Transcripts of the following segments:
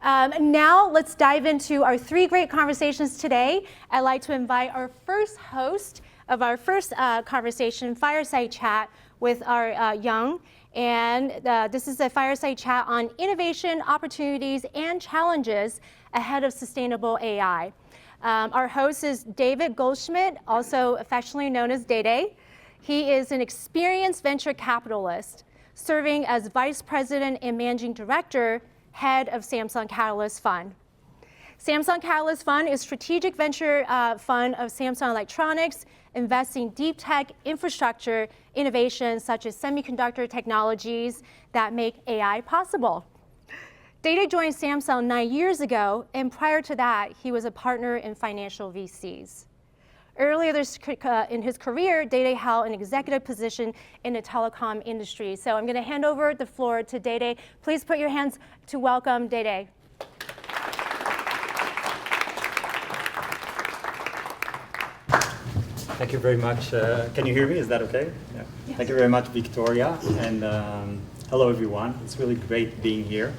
Now let's dive into our three great conversations today. I'd like to invite our first host of our first conversation, Fireside Chat, with our Young. And this is a fireside chat on innovation, opportunities, and challenges ahead of sustainable AI. Our host is David Goldschmidt, also affectionately known as Day. He is an experienced venture capitalist, serving as Vice President and Managing Director, Head of Samsung Catalyst Fund. Samsung Catalyst Fund is a strategic venture fund of Samsung Electronics, investing deep tech infrastructure innovations such as semiconductor technologies that make AI possible. Day joined Samsung 9 years ago, and prior to that, he was a partner in financial VCs. Earlier in his career, Day held an executive position in the telecom industry. So I'm going to hand over the floor to Day. Please put your hands to welcome Day. Thank you very much. Can you hear me? Is that okay? Yeah. Yes. Thank you very much, Victoria. And hello, everyone. It's really great being here.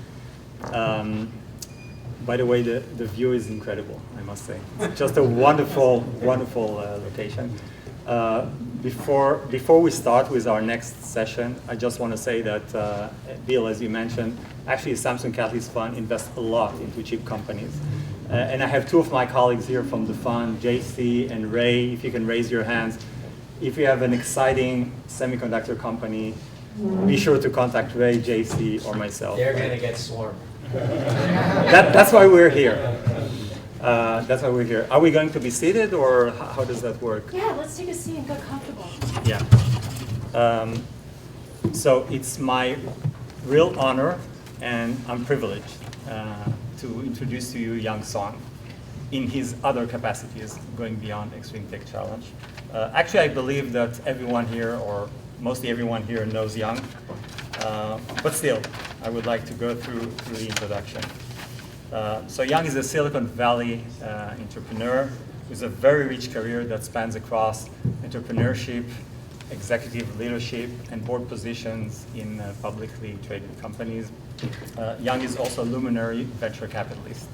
By the way, the view is incredible, I must say. It's just a wonderful, wonderful location. Before we start with our next session, I just want to say that, Bill, as you mentioned, actually Samsung Catalyst Fund invests a lot into chip companies. And I have two of my colleagues here from the fund, JC and Ray, if you can raise your hands. If you have an exciting semiconductor company, be sure to contact Ray, JC, or myself. They're going to get swarmed. That's why we're here. That's why we're here. Are we going to be seated, or how does that work? Yeah, let's take a seat and get comfortable. Yeah. So it's my real honor, and I'm privileged to introduce to you Young Song in his other capacities, going beyond Extreme Tech Challenge. Actually, I believe that everyone here, or mostly everyone here, knows Young. But still, I would like to go through the introduction. So Young is a Silicon Valley entrepreneur with a very rich career that spans across entrepreneurship, executive leadership, and board positions in publicly traded companies. Young is also a luminary venture capitalist.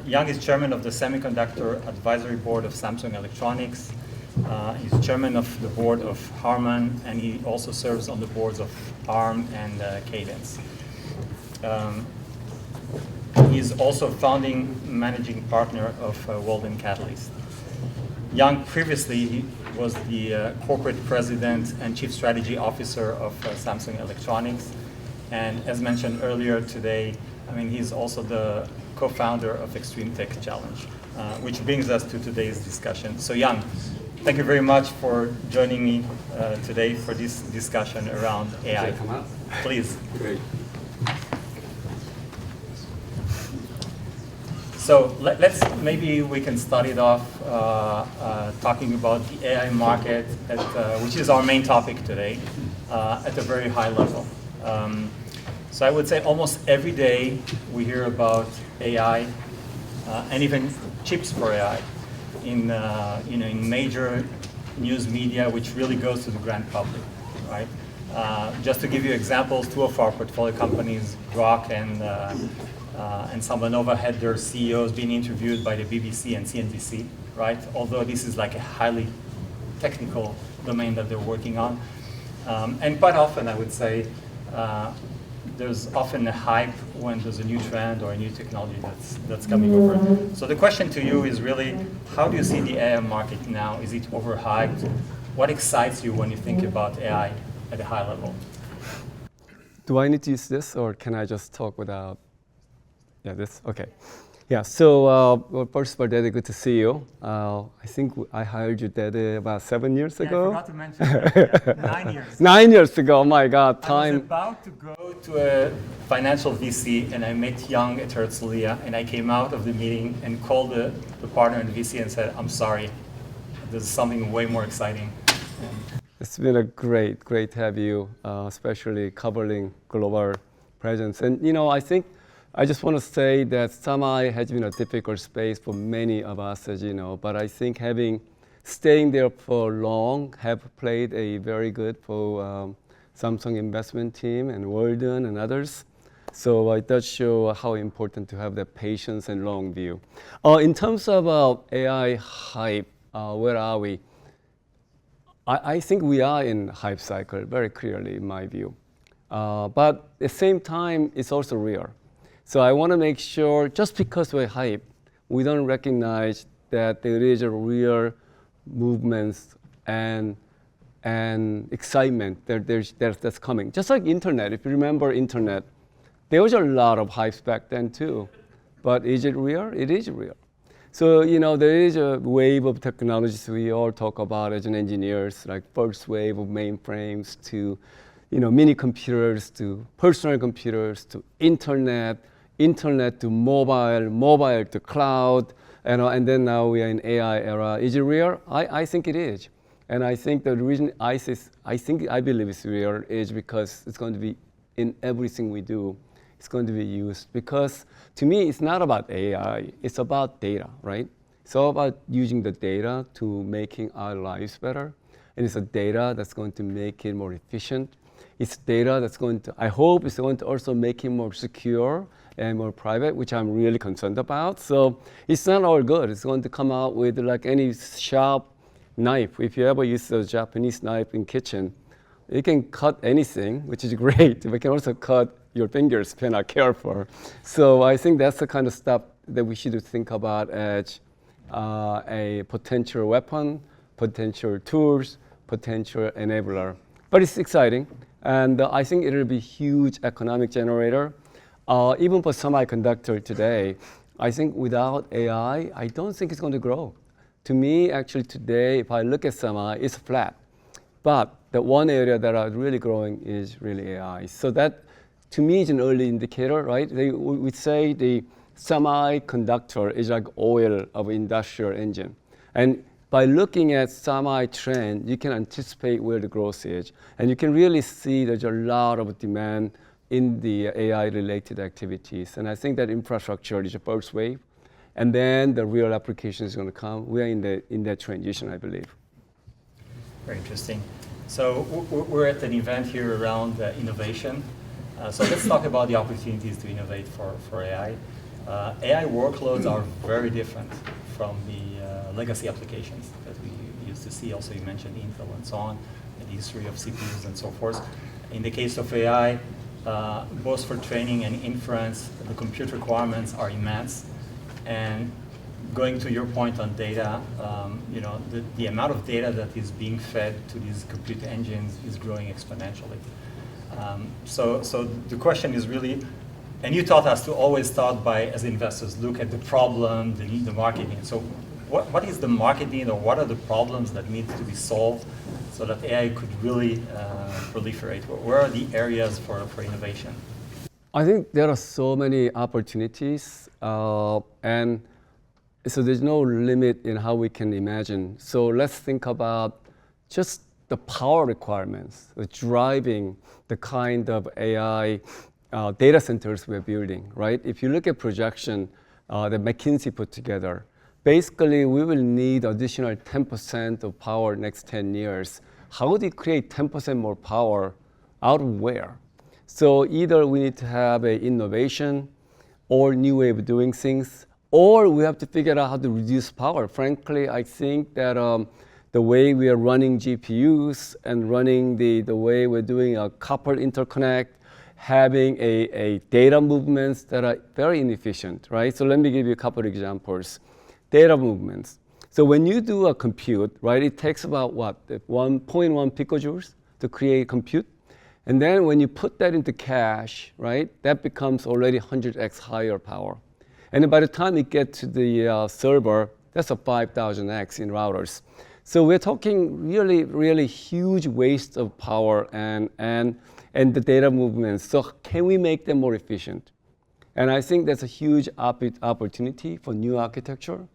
Young is chairman of the Semiconductor Advisory Board of Samsung Electronics. He's chairman of the board of Harman, and he also serves on the boards of ARM and Cadence. He's also founding managing partner of Walden Catalyst. Young previously was the corporate president and chief strategy officer of Samsung Electronics. And as mentioned earlier today, I mean, he's also the co-founder of Extreme Tech Challenge, which brings us to today's discussion. So Young, thank you very much for joining me today for this discussion around AI. Come up? Please. Great. So maybe we can start it off talking about the AI market, which is our main topic today, at a very high level. So I would say almost every day we hear about AI and even chips for AI in major news media, which really goes to the grand public, right? Just to give you examples, two of our portfolio companies, Grok and Salvanova, had their CEOs being interviewed by the BBC and CNBC, right? Although this is like a highly technical domain that they're working on. And quite often, I would say, there's often a hype when there's a new trend or a new technology that's coming over. So the question to you is really, how do you see the AI market now? Is it overhyped? What excites you when you think about AI at a high level? Do I need to use this, or can I just talk without? Yeah, this? Okay. Yeah, so well, first of all, Dede, good to see you. I think I hired you, Dede, about 7 years ago. I forgot to mention that. Yeah, 9 years. 9 years ago, oh my God, time. I was about to go to a financial VC, and I met Young at Herzliya, and I came out of the meeting and called the partner in the VC and said, I'm sorry, there's something way more exciting. It's been a great to have you, especially covering global presence. And I think I just want to say that semi has been a difficult space for many of us, as you know, but I think staying there for long have played a very good for Samsung investment team and Walden and others. So it does show how important to have that patience and long view. In terms of AI hype, where are we? I think we are in hype cycle very clearly in my view. But at the same time, it's also real. So I want to make sure just because we're hype, we don't recognize that there is a real movements and excitement that's coming. Just like internet, if you remember internet, there was a lot of hype back then too. But is it real? It is real. So, there is a wave of technologies we all talk about as an engineers, like first wave of mainframes to, mini computers to personal computers to internet to mobile to cloud, and then now we are in AI era. Is it real? I think it is. And I think the reason I believe it's real is because it's going to be in everything we do. It's going to be used because to me, it's not about AI. It's about data, right? It's all about using the data to making our lives better. And it's a data that's going to make it more efficient. It's data that's I hope it's going to also make it more secure and more private, which I'm really concerned about. So it's not all good. It's going to come out with like any sharp knife. If you ever use a Japanese knife in kitchen, it can cut anything, which is great. But it can also cut your fingers if you're not careful. So I think that's the kind of stuff that we should think about as a potential weapon, potential tools, potential enabler. But it's exciting, and I think it'll be a huge economic generator. Even for semiconductor today, I think without AI, I don't think it's going to grow. To me, actually today, if I look at semi, it's flat. But the one area that are really growing is really AI. So that, to me, is an early indicator, right? We say the semiconductor is like oil of industrial engine. And by looking at semi trend, you can anticipate where the growth is. And you can really see there's a lot of demand in the AI-related activities. And I think that infrastructure is the first wave. And then the real application is going to come. We are in that transition, I believe. Very interesting. So we're at an event here around innovation. So let's talk about the opportunities to innovate for AI. AI workloads are very different from the legacy applications that we used to see. Also, you mentioned Intel and so on, and the history of CPUs and so forth. In the case of AI, both for training and inference, the compute requirements are immense. And going to your point on data, the amount of data that is being fed to these compute engines is growing exponentially. So the question is really, and you taught us to always start by, as investors, look at the problem, the market need. So what is the market need, or what are the problems that need to be solved so that AI could really proliferate? Where are the areas for innovation? I think there are so many opportunities, and so there's no limit in how we can imagine. So let's think about just the power requirements, driving the kind of AI data centers we're building, right? If you look at projection that McKinsey put together, basically we will need additional 10% of power next 10 years. How do you create 10% more power out of where? So either we need to have an innovation or new way of doing things, or we have to figure out how to reduce power. Frankly, I think that the way we are running GPUs and running the way we're doing a copper interconnect, having a data movements that are very inefficient, right? So let me give you a couple of examples. Data movements. So when you do a compute, right, it takes about 1.1 picojoules to create compute. And then when you put that into cache, right, that becomes already 100x higher power. And then by the time it gets to the server, that's a 5,000x in routers. So we're talking really, really huge waste of power and the data movements. So can we make them more efficient? And I think that's a huge opportunity for new architecture,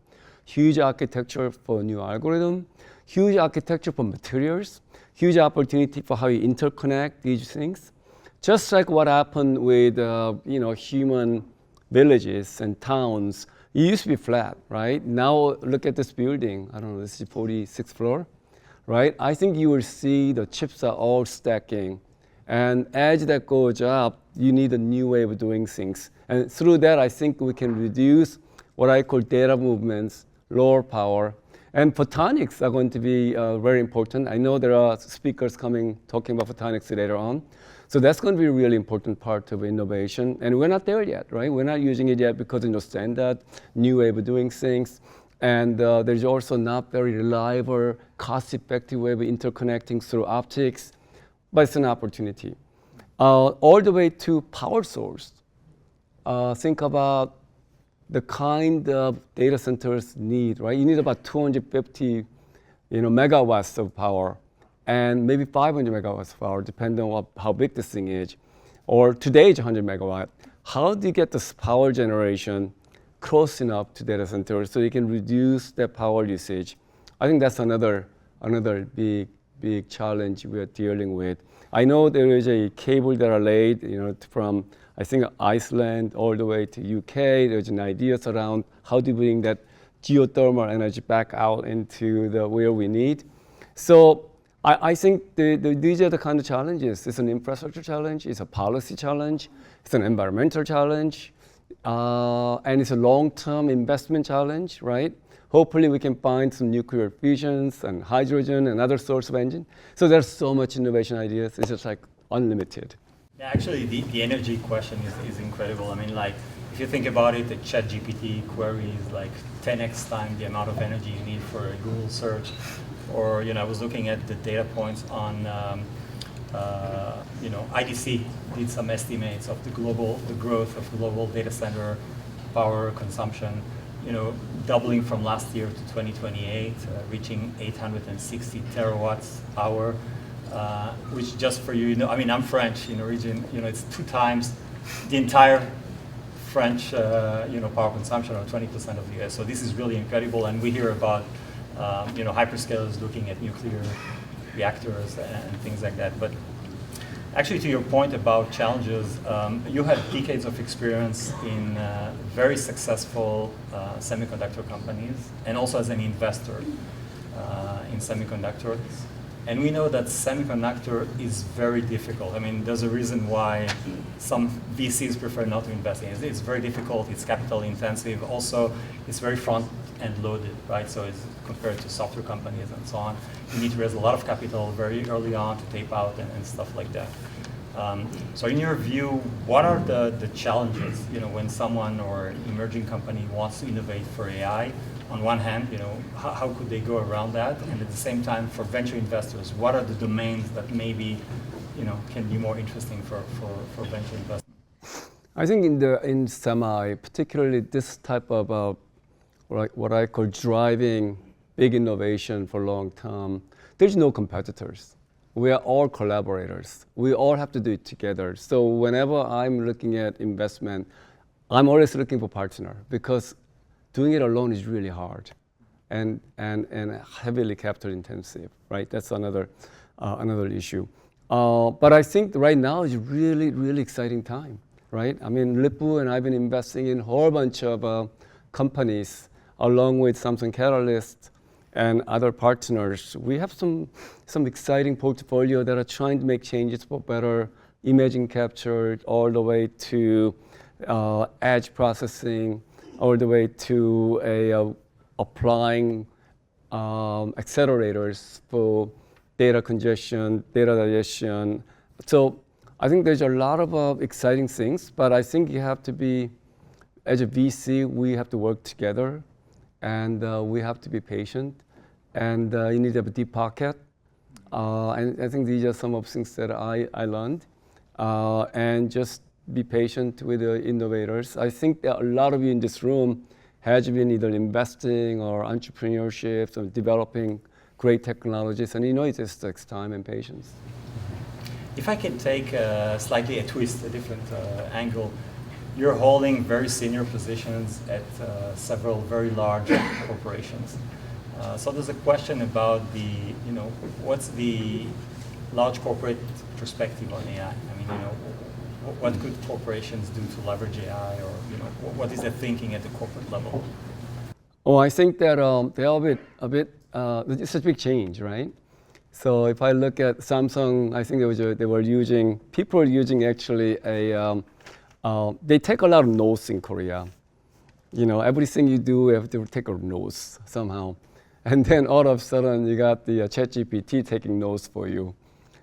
huge architecture for new algorithm, huge architecture for materials, huge opportunity for how you interconnect these things. Just like what happened with human villages and towns. It used to be flat, right? Now look at this building. I don't know, this is 46th floor, right? I think you will see the chips are all stacking. And as that goes up, you need a new way of doing things. And through that, I think we can reduce what I call data movements, lower power. And photonics are going to be very important. I know there are speakers coming talking about photonics later on. So that's going to be a really important part of innovation. And we're not there yet, right? We're not using it yet because we understand that new way of doing things. And there's also not very reliable, cost-effective way of interconnecting through optics. But it's an opportunity. All the way to power source. Think about the kind of data centers need, right? You need about 250 megawatts of power and maybe 500 megawatts of power, depending on how big this thing is. Or today it's 100 megawatt. How do you get this power generation close enough to data centers so you can reduce the power usage? I think that's another big challenge we are dealing with. I know there is a cable that are laid, from I think Iceland all the way to UK. There's an ideas around how to bring that geothermal energy back out into where we need. So I think these are the kind of challenges. It's an infrastructure challenge, it's a policy challenge, it's an environmental challenge, and it's a long-term investment challenge, right? Hopefully we can find some nuclear fusions and hydrogen and other source of engine. So there's so much innovation ideas, it's just like unlimited. Yeah, actually, the energy question is incredible. I mean, like, if you think about it, the ChatGPT query is like 10x time the amount of energy you need for a Google search. Or, I was looking at the data points on, IDC did some estimates of the growth of global data center power consumption, doubling from last year to 2028, reaching 860 terawatts hour. Which just for you, I'm French in origin, it's 2 times the entire French, power consumption, or 20% of the US. So this is really incredible, and we hear about, hyperscalers looking at nuclear reactors and things like that. But actually, to your point about challenges, you had decades of experience in very successful semiconductor companies, and also as an investor in semiconductors. And we know that semiconductor is very difficult. I mean, there's a reason why some VCs prefer not to invest in it. It's very difficult, it's capital intensive. Also, it's very front-end loaded, right? So it's compared to software companies and so on. You need to raise a lot of capital very early on to tape out and stuff like that. So in your view, what are the challenges, when someone or an emerging company wants to innovate for AI? On one hand, how could they go around that? And at the same time, for venture investors, what are the domains that maybe, can be more interesting for venture investors? I think in semi, particularly this type of what I call driving big innovation for long term, there's no competitors. We are all collaborators. We all have to do it together. So whenever I'm looking at investment, I'm always looking for partner, because doing it alone is really hard and heavily capital intensive, right? That's another issue. But I think right now is really, really exciting time, right? I mean, Lip-Bu and I've been investing in a whole bunch of companies along with Samsung Catalyst and other partners. We have some exciting portfolio that are trying to make changes for better imaging capture, all the way to edge processing, all the way to applying accelerators for data congestion, data digestion. So I think there's a lot of exciting things, but I think you have to be, as a VC, we have to work together, and we have to be patient, and you need to have a deep pocket. And I think these are some of the things that I learned, and just be patient with the innovators. I think that a lot of you in this room has been either investing or entrepreneurship or developing great technologies, and it just takes time and patience. If I can take slightly a different angle, you're holding very senior positions at several very large corporations. So there's a question about what's the large corporate perspective on AI? I mean, what could corporations do to leverage AI, or what is their thinking at the corporate level? Oh, I think that they are a bit. It's a big change, right? So if I look at Samsung, I think people were using actually they take a lot of notes in Korea. Everything you do, you have to take a notes somehow. And then all of a sudden, you got the ChatGPT taking notes for you.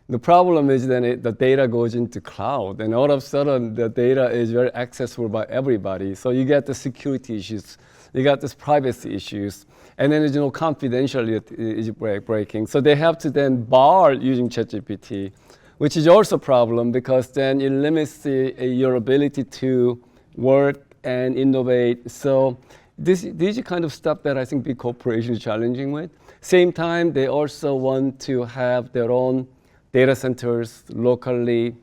The problem is then the data goes into cloud, and all of a sudden, the data is very accessible by everybody. So you get the security issues, you got this privacy issues, and then confidentiality is breaking. So they have to then bar using ChatGPT, which is also a problem because then it limits your ability to work and innovate. So these are kind of stuff that I think big corporations are challenging with. Same time, they also want to have their own data centers locally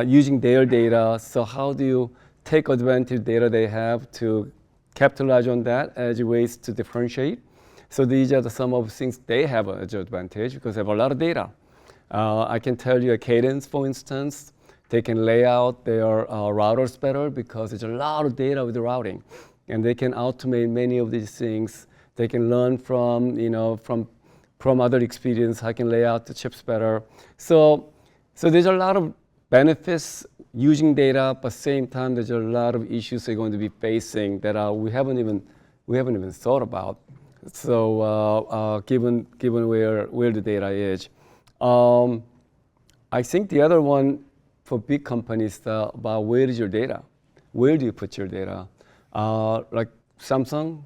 using their data. So how do you take advantage of data they have to capitalize on that as ways to differentiate? So these are some of the things they have as an advantage because they have a lot of data. I can tell you a Cadence, for instance, they can lay out their routers better because there's a lot of data with the routing. And they can automate many of these things. They can learn from other experience. I can lay out the chips better. So there's a lot of benefits using data, but same time there's a lot of issues they're going to be facing that we haven't even thought about. So given where the data is, I think the other one for big companies about where is your data, where do you put your data? Like Samsung,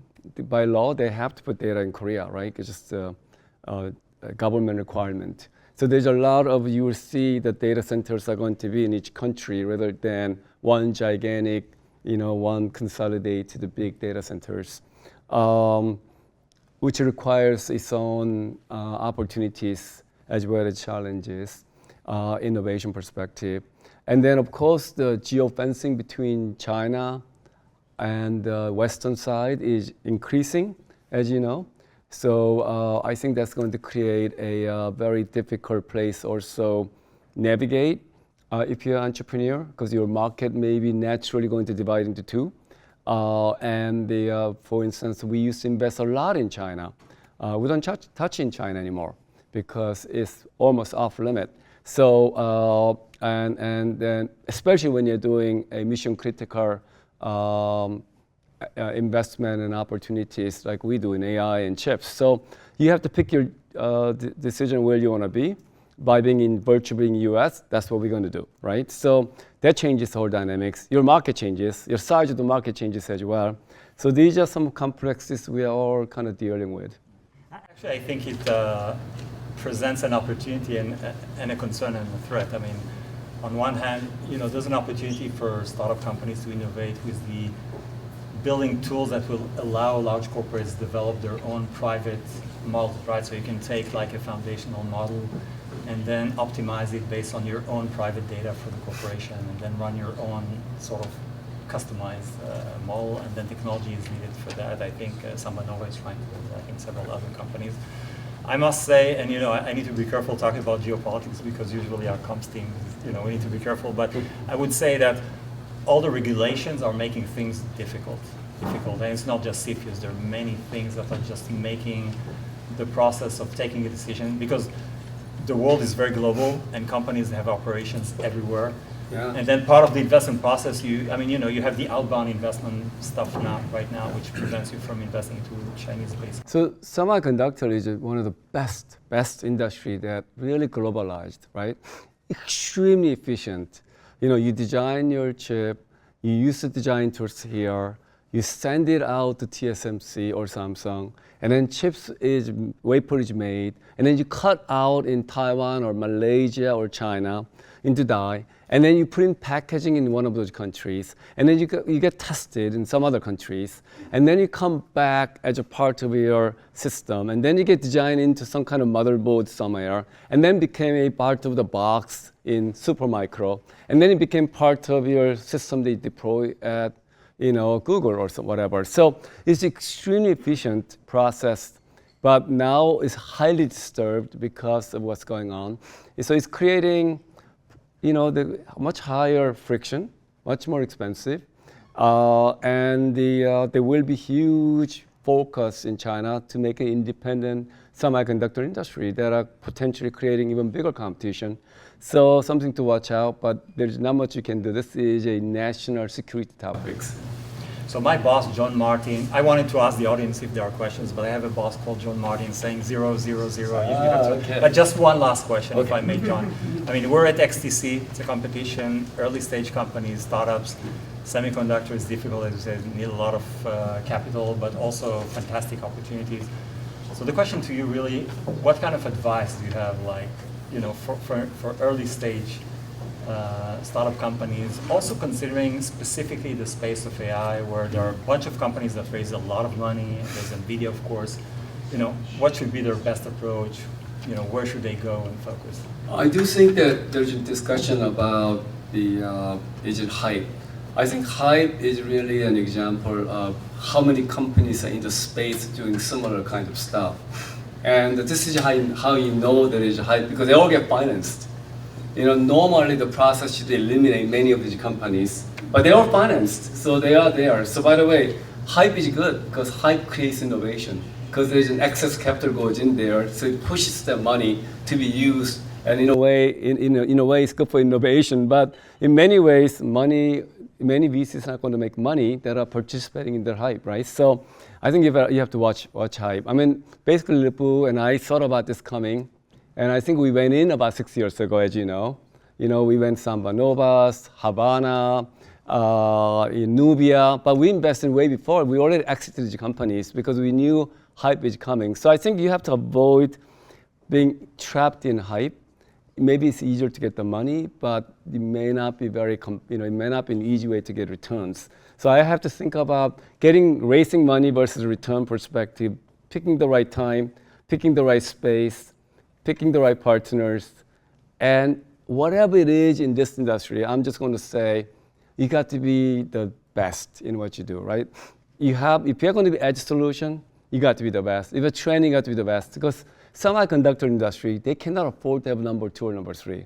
by law, they have to put data in Korea, right? It's just a government requirement. So there's a lot of, you will see that data centers are going to be in each country rather than one gigantic, one consolidated big data centers, which requires its own opportunities as well as challenges, innovation perspective. And then, of course, the geofencing between China and the Western side is increasing, as you know. So I think that's going to create a very difficult place also navigate if you're an entrepreneur, because your market may be naturally going to divide into two. For instance, we used to invest a lot in China. We don't touch in China anymore because it's almost off limit. So and then especially when you're doing a mission critical investment and opportunities like we do in AI and chips. So you have to pick your decision where you want to be. By being virtually in US, that's what we're going to do, right? So that changes the whole dynamics. Your market changes, your size of the market changes as well. So these are some complexities we are all kind of dealing with. Actually, I think it presents an opportunity and a concern and a threat. I mean, on one hand, there's an opportunity for startup companies to innovate with the building tools that will allow large corporates to develop their own private models, right? So you can take like a foundational model and then optimize it based on your own private data for the corporation, and then run your own sort of customized model, and then technology is needed for that. I think Samanova is trying to do that in several other companies. I must say, and I need to be careful talking about geopolitics because usually our comms team, we need to be careful, but I would say that all the regulations are making things difficult. And it's not just CFIUS, there are many things that are just making the process of taking a decision, because the world is very global and companies have operations everywhere. Yeah. And then part of the investment process, you have the outbound investment stuff right now, which prevents you from investing into Chinese-based. So semiconductor is one of the best industry that really globalized, right? Extremely efficient. You design your chip, you use the design tools here, you send it out to TSMC or Samsung, and then wafer is made, and then you cut out in Taiwan or Malaysia or China into die, and then you put in packaging in one of those countries, and then you get tested in some other countries, and then you come back as a part of your system, and then you get designed into some kind of motherboard somewhere, and then became a part of the box in Supermicro, and then it became part of your system they deploy at Google or whatever. So it's extremely efficient process, but now it's highly disturbed because of what's going on. So it's creating the much higher friction, much more expensive, and there will be huge focus in China to make an independent semiconductor industry that are potentially creating even bigger competition. So something to watch out, but there's not much you can do. This is a national security topics. So my boss, John Martin, I wanted to ask the audience if there are questions, but I have a boss called John Martin saying 0, 0, 0. Okay. But just one last question, if I may, John. I mean, we're at XTC. It's a competition, early stage companies, startups. Semiconductor is difficult, as you said, need a lot of capital, but also fantastic opportunities. So the question to you really, what kind of advice do you have, like, you know, for early stage startup companies, also considering specifically the space of AI, where there are a bunch of companies that raise a lot of money, there's NVIDIA, of course, you know, what should be their best approach? You know, where should they go and focus? I do think that there's a discussion about the, is it hype? I think hype is really an example of how many companies are in the space doing similar kind of stuff. And this is how you know there is hype, because they all get financed. You know, normally the process should eliminate many of these companies, but they are financed, so they are there. So by the way, hype is good because hype creates innovation, because there's an excess capital goes in there, so it pushes the money to be used. And in a way, in a way, it's good for innovation. But in many ways, many VCs are not going to make money that are participating in their hype, right? So I think you have to watch hype. I mean, basically, Lip-Bu and I thought about this coming. And I think we went in about 6 years ago, as you know. You know, we went Samba Novas, Havana, in Nubia, but we invested way before. We already exited these companies because we knew hype is coming. So I think you have to avoid being trapped in hype. Maybe it's easier to get the money, but it may not be it may not be an easy way to get returns. So I have to think about raising money versus return perspective, picking the right time, picking the right space, picking the right partners, and whatever it is in this industry, I'm just going to say, you got to be the best in what you do, right? If you're going to be edge solution, you got to be the best. If you're training, you got to be the best. Because semiconductor industry, they cannot afford to have number 2 or number 3.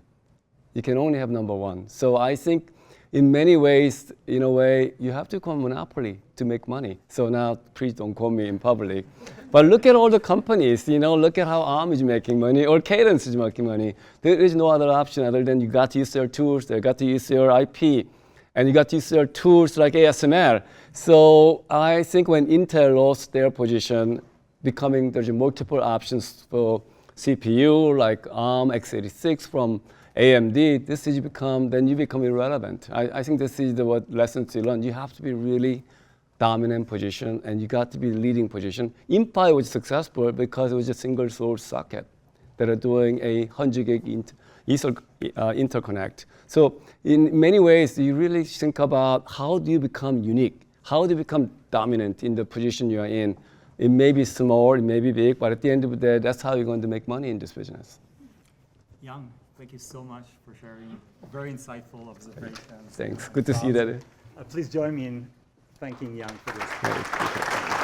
You can only have number 1. So I think in many ways, in a way, you have to become a monopoly to make money. So now, please don't call me in public. But look at all the companies, you know, look at how ARM is making money or Cadence is making money. There is no other option other than you got to use their tools, they got to use their IP, and you got to use their tools like ASML. So I think when Intel lost their position, there's multiple options for CPU like ARM x86 from AMD, then you become irrelevant. I think this is the lessons you learn. You have to be really dominant position, and you got to be leading position. Inphi was successful because it was a single source socket that are doing a 100 gig interconnect. So in many ways, you really think about how do you become unique? How do you become dominant in the position you are in? It may be small, it may be big, but at the end of the day, that's how you're going to make money in this business. Yang, thank you so much for sharing very insightful observations. Thanks. Good to see you, Daddy. Please join me in thanking Yang for this.